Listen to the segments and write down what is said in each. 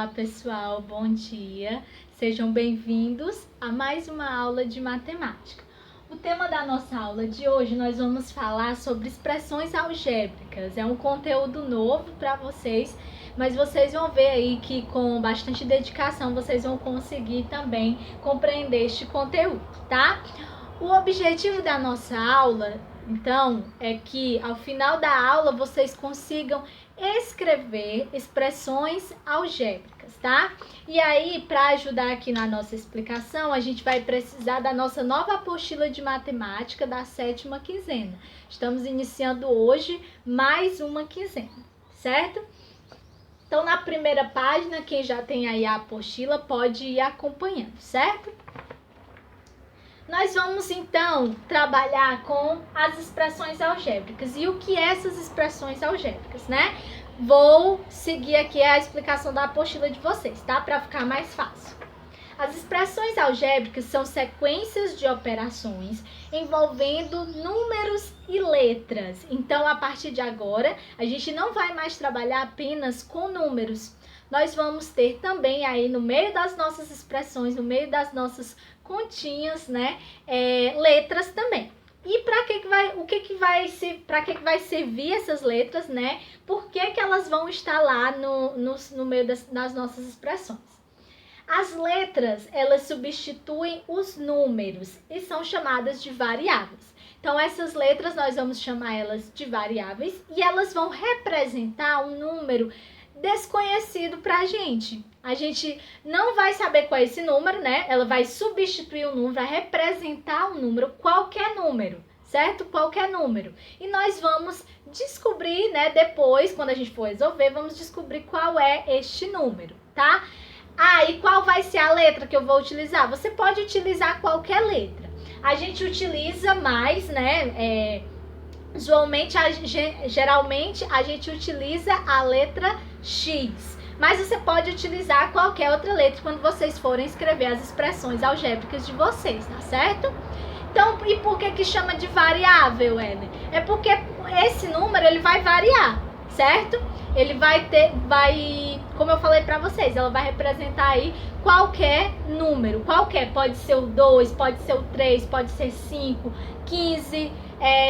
Olá pessoal, bom dia, sejam bem-vindos a mais uma aula de matemática. O tema da nossa aula de hoje nós vamos falar sobre expressões algébricas. É um conteúdo novo para vocês, mas vocês vão ver aí que com bastante dedicação vocês vão conseguir também compreender este conteúdo, tá? O objetivo da nossa aula, então, é que ao final da aula vocês consigam escrever expressões algébricas, tá? E aí, para ajudar aqui na nossa explicação, a gente vai precisar da nossa nova apostila de matemática da 7ª quinzena. Estamos iniciando hoje mais uma quinzena, certo? Então, na primeira página, quem já tem aí a apostila pode ir acompanhando, certo? Nós vamos, então, trabalhar com as expressões algébricas. E o que é essas expressões algébricas, né? Vou seguir aqui a explicação da apostila de vocês, tá? Para ficar mais fácil. As expressões algébricas são sequências de operações envolvendo números e letras. Então, a partir de agora, a gente não vai mais trabalhar apenas com números. Nós vamos ter também aí no meio das nossas expressões, no meio das nossas continhas, né, letras também. E para que vai servir essas letras, né? Por que elas vão estar lá no meio das nossas expressões? As letras, elas substituem os números e são chamadas de variáveis. Então, essas letras nós vamos chamar elas de variáveis e elas vão representar um número desconhecido para a gente. A gente não vai saber qual é esse número, né? Ela vai substituir o número, vai representar um número, qualquer número, certo? Qualquer número. E nós vamos descobrir, né? Depois, quando a gente for resolver, vamos descobrir qual é este número, tá? Ah, e qual vai ser a letra que eu vou utilizar? Você pode utilizar qualquer letra. A gente utiliza mais, né? Geralmente a gente utiliza a letra X, mas você pode utilizar qualquer outra letra quando vocês forem escrever as expressões algébricas de vocês, tá certo? Então, e por que chama de variável, Ellen? É porque esse número ele vai variar, certo? Ele como eu falei pra vocês, ela vai representar aí qualquer número, pode ser o 2, pode ser o 3, pode ser 5, 15,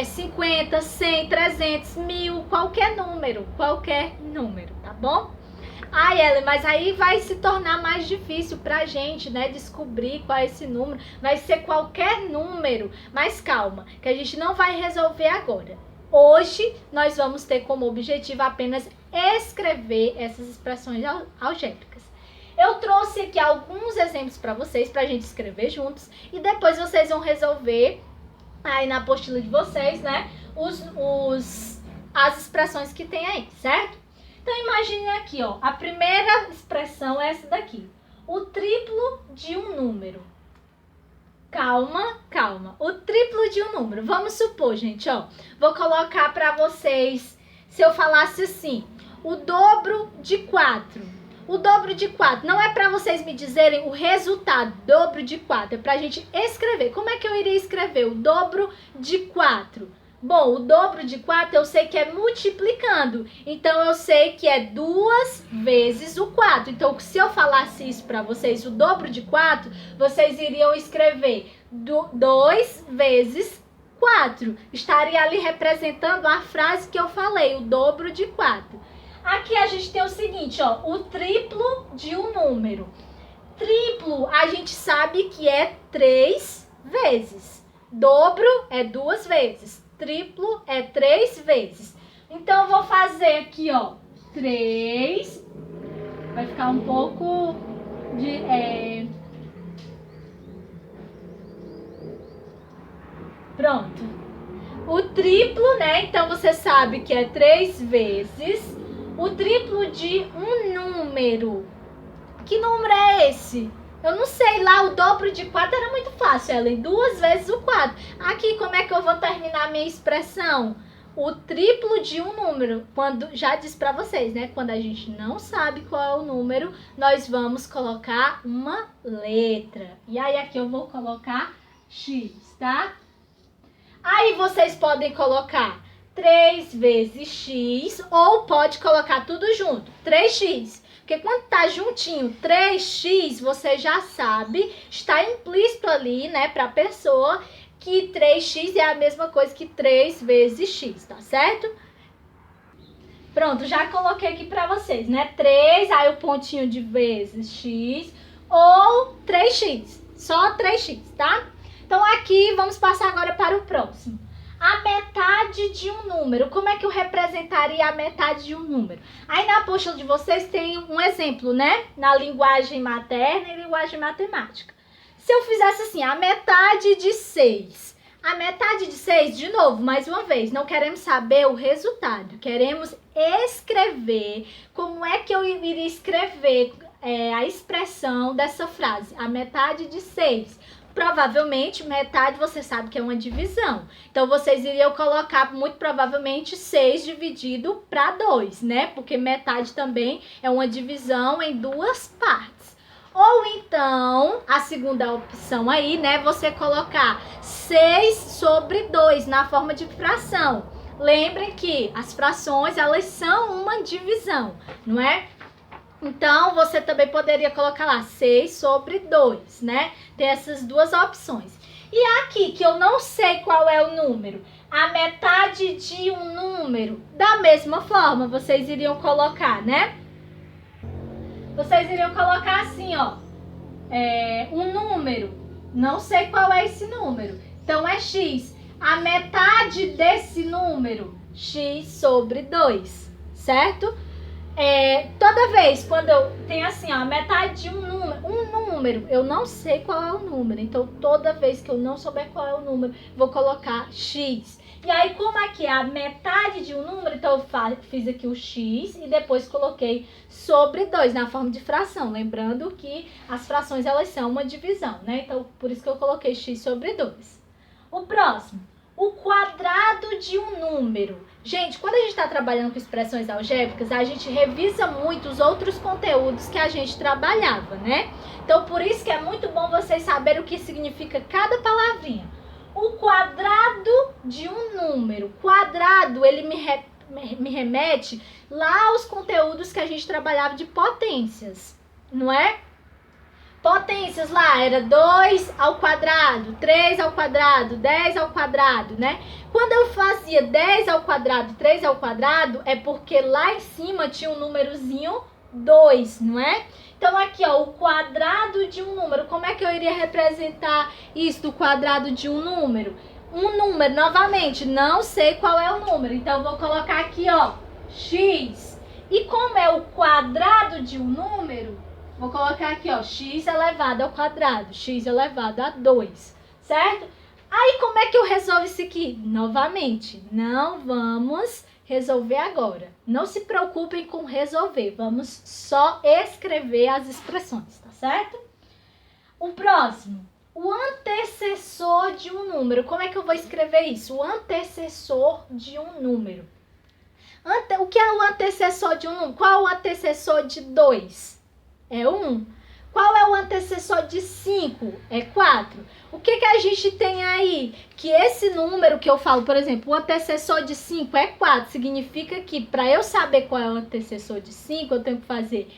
50, 100, 300, 1000, qualquer número, tá bom? Ai, Ellen, mas aí vai se tornar mais difícil pra gente, né, descobrir qual é esse número, vai ser qualquer número, mas calma, que a gente não vai resolver agora. Hoje, nós vamos ter como objetivo apenas escrever essas expressões algébricas. Eu trouxe aqui alguns exemplos para vocês, para a gente escrever juntos, e depois vocês vão resolver aí na apostila de vocês, né, as expressões que tem aí, certo? Então, imagine aqui, ó, a primeira expressão é essa daqui, o triplo de um número. Calma. O triplo de um número. Vamos supor, gente, ó. Vou colocar para vocês, se eu falasse assim, o dobro de 4. O dobro de 4 não é para vocês me dizerem o resultado, dobro de 4. É para a gente escrever. Como é que eu iria escrever o dobro de 4? Bom, o dobro de 4 eu sei que é multiplicando. Então, eu sei que é 2 vezes o 4. Então, se eu falasse isso para vocês, o dobro de 4, vocês iriam escrever 2 vezes 4. Estaria ali representando a frase que eu falei, o dobro de 4. Aqui a gente tem o seguinte, ó, o triplo de um número. Triplo, a gente sabe que é 3 vezes. Dobro é 2 vezes. Triplo é 3 vezes. Então, eu vou fazer aqui, ó, 3. Vai ficar um pouco de... Pronto. O triplo, né? Então, você sabe que é 3 vezes o triplo de um número. Que número é esse? Eu não sei, lá o dobro de 4 era muito fácil, Ellen. 2 vezes o 4. Aqui, como é que eu vou terminar a minha expressão? O triplo de um número. Já disse pra vocês, né? Quando a gente não sabe qual é o número, nós vamos colocar uma letra. E aí, aqui eu vou colocar X, tá? Aí, vocês podem colocar 3 vezes X ou pode colocar tudo junto, 3x. Porque quando tá juntinho 3x, você já sabe, está implícito ali, né, pra pessoa, que 3x é a mesma coisa que 3 vezes x, tá certo? Pronto, já coloquei aqui pra vocês, né? 3, aí o pontinho de vezes x, ou 3x, só 3x, tá? Então aqui, vamos passar agora para o próximo. A metade de um número. Como é que eu representaria a metade de um número? Aí na apostila de vocês tem um exemplo, né? Na linguagem materna e linguagem matemática. Se eu fizesse assim, a metade de 6. A metade de 6, de novo, mais uma vez, não queremos saber o resultado. Queremos escrever como é que eu iria escrever a expressão dessa frase. A metade de 6. Provavelmente, metade você sabe que é uma divisão. Então, vocês iriam colocar, muito provavelmente, 6 dividido para 2, né? Porque metade também é uma divisão em duas partes. Ou então, a segunda opção aí, né? Você colocar 6 sobre 2 na forma de fração. Lembrem que as frações, elas são uma divisão, não é? Então, você também poderia colocar lá 6 sobre 2, né? Tem essas duas opções. E aqui, que eu não sei qual é o número, a metade de um número, da mesma forma, vocês iriam colocar, né? Vocês iriam colocar assim, ó, um número, não sei qual é esse número, então é x. A metade desse número, x sobre 2, certo? Toda vez quando eu tenho assim, ó, a metade de um número, eu não sei qual é o número. Então, toda vez que eu não souber qual é o número, vou colocar x. E aí, como aqui é a metade de um número, então eu fiz aqui o x e depois coloquei sobre 2 na forma de fração. Lembrando que as frações, elas são uma divisão, né? Então, por isso que eu coloquei x sobre 2. O próximo. O quadrado de um número. Gente, quando a gente está trabalhando com expressões algébricas, a gente revisa muito os outros conteúdos que a gente trabalhava, né? Então, por isso que é muito bom vocês saberem o que significa cada palavrinha. O quadrado de um número. Quadrado, ele me remete lá aos conteúdos que a gente trabalhava de potências, não é? Potências lá, era 2 ao quadrado, 3 ao quadrado, 10 ao quadrado, né? Quando eu fazia 10 ao quadrado, 3 ao quadrado, é porque lá em cima tinha um númerozinho 2, não é? Então aqui, ó, o quadrado de um número. Como é que eu iria representar isso, o quadrado de um número? Um número, novamente, não sei qual é o número. Então eu vou colocar aqui, ó, x. E como é o quadrado de um número, vou colocar aqui, ó, x elevado ao quadrado, x elevado a 2, certo? Aí, como é que eu resolvo isso aqui? Novamente, não vamos resolver agora. Não se preocupem com resolver, vamos só escrever as expressões, tá certo? O próximo, o antecessor de um número. Como é que eu vou escrever isso? O antecessor de um número. O que é o antecessor de um número? Qual é o antecessor de 2? É 1. Qual é o antecessor de 5? É 4. O que a gente tem aí? Que esse número que eu falo, por exemplo, o antecessor de 5 é 4. Significa que para eu saber qual é o antecessor de 5, eu tenho que fazer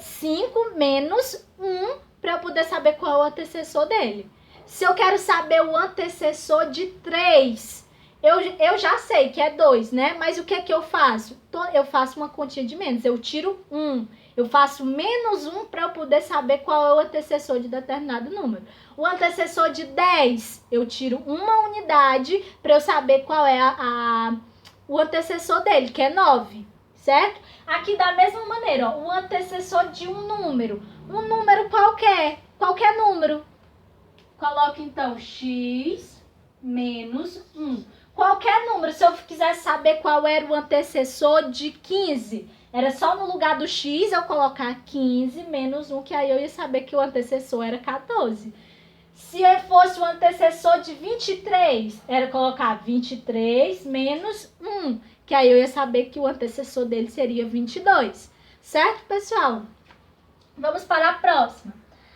5 menos 1 para eu poder saber qual é o antecessor dele. Se eu quero saber o antecessor de 3, eu já sei que é 2, né? Mas o que eu faço? Eu faço uma continha de menos. Eu tiro 1. Eu faço menos 1 para eu poder saber qual é o antecessor de determinado número. O antecessor de 10, eu tiro uma unidade para eu saber qual é o antecessor dele, que é 9, certo? Aqui da mesma maneira, ó, o antecessor de um número qualquer número. Coloco então x menos 1. Qualquer número, se eu quisesse saber qual era o antecessor de 15, era só no lugar do x eu colocar 15 menos 1, que aí eu ia saber que o antecessor era 14. Se fosse o antecessor de 23, era colocar 23 menos 1, que aí eu ia saber que o antecessor dele seria 22. Certo, pessoal? Vamos para a próxima.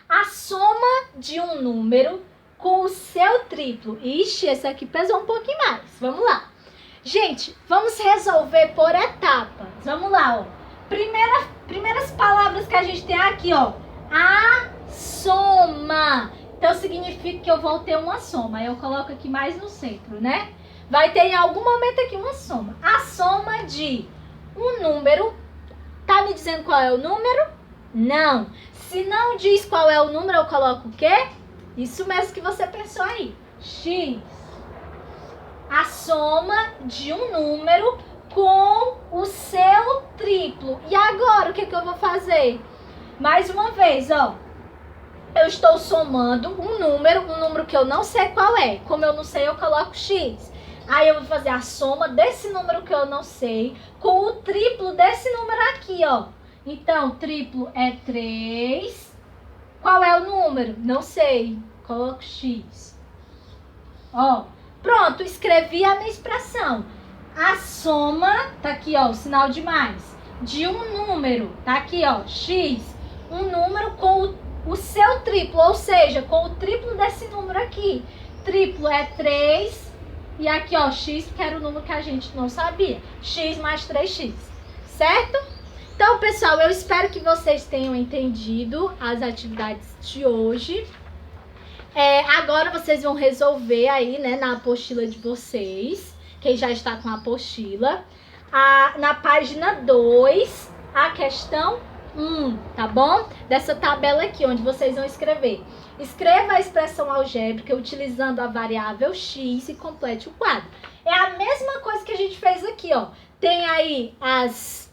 A soma de um número com o seu triplo. Ixi, esse aqui pesou um pouquinho mais. Vamos lá. Gente, vamos resolver por etapas. Vamos lá, ó. Primeiras palavras que a gente tem aqui, ó. A soma. Então significa que eu vou ter uma soma. Aí eu coloco aqui mais no centro, né? Vai ter em algum momento aqui uma soma. A soma de um número. Tá me dizendo qual é o número? Não. Se não diz qual é o número, eu coloco o quê? Isso mesmo que você pensou aí. X. A soma de um número com o seu triplo. E agora, o que eu vou fazer? Mais uma vez, ó. Eu estou somando um número que eu não sei qual é. Como eu não sei, eu coloco X. Aí eu vou fazer a soma desse número que eu não sei com o triplo desse número aqui, ó. Então, triplo é 3. Qual é o número? Não sei. Coloco X. Ó, pronto, escrevi a minha expressão. A soma, tá aqui, ó, o sinal de mais, de um número, tá aqui, ó, X. Um número com o seu triplo, ou seja, com o triplo desse número aqui. Triplo é 3. E aqui, ó, X, que era o número que a gente não sabia. X mais 3x, certo? Então, pessoal, eu espero que vocês tenham entendido as atividades de hoje. Agora vocês vão resolver aí, né, na apostila de vocês. Quem já está com a apostila. Na página 2, a questão 1, tá bom? Dessa tabela aqui, onde vocês vão escrever. Escreva a expressão algébrica utilizando a variável x e complete o quadro. É a mesma coisa que a gente fez aqui, ó. Tem aí as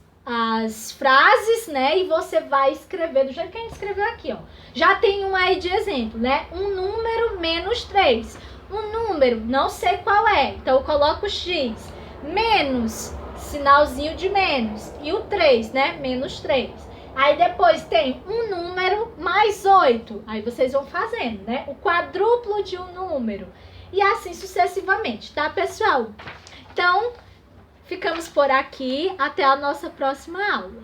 frases, né? E você vai escrever do jeito que a gente escreveu aqui, ó. Já tem um aí de exemplo, né? Um número menos 3. Um número, não sei qual é. Então, eu coloco x. Menos, sinalzinho de menos. E o 3, né? Menos 3. Aí depois tem um número mais 8. Aí vocês vão fazendo, né? O quadruplo de um número. E assim sucessivamente, tá, pessoal? Então, ficamos por aqui. Até a nossa próxima aula.